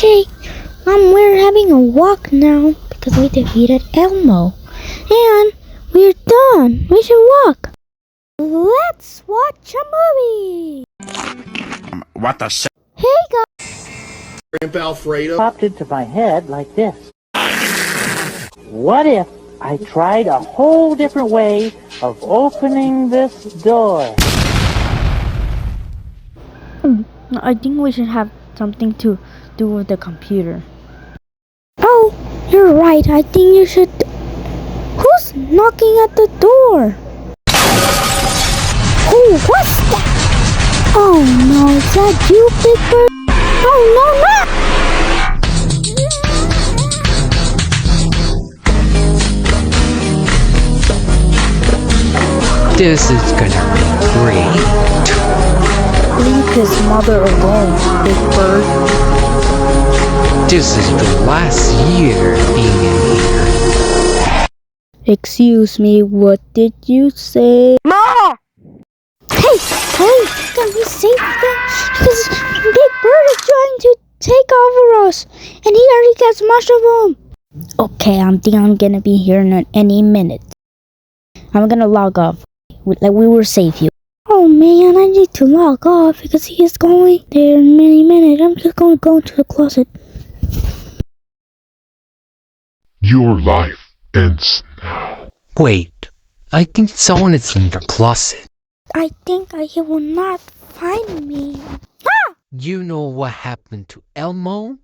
Okay, we're having a walk now because we defeated Elmo. And we're done. We should walk. Let's watch a movie. What the shit? Hey guys. Grandpa Alfredo popped into my head like this. What if I tried a whole different way of opening this door? I think we should have something to do with the computer. Oh, you're right. I think you should. Who's knocking at the door? Oh, what's that? Oh no, is that you, Big Bird? Oh no, no! This is gonna be great. Leave his mother alone, Big Bird. This is the last year being in here. Excuse me, what did you say? Ma! Hey, can we save them? Because Big Bird is trying to take over us, and he already got smashed of them. Okay, I think I'm gonna be here in any minute. I'm gonna log off. Like we will save you. Oh man, I need to log off because he is going there in many minutes. I'm just gonna go into the closet. Your life ends now. Wait, I think someone is in the closet. I think he will not find me. Ah! You know what happened to Elmo?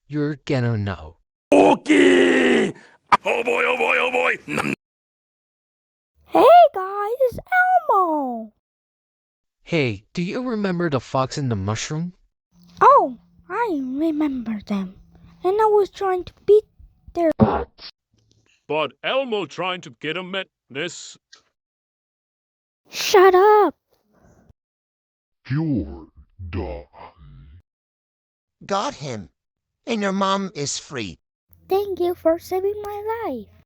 You're gonna know. Okay! Oh boy, oh boy, oh boy! Hey guys, it's Elmo. Hey, do you remember the fox and the mushroom? Oh, I remember them. And I was trying to beat their... But Elmo trying to get him at this. Shut up! You're done. Got him. And your mom is free. Thank you for saving my life.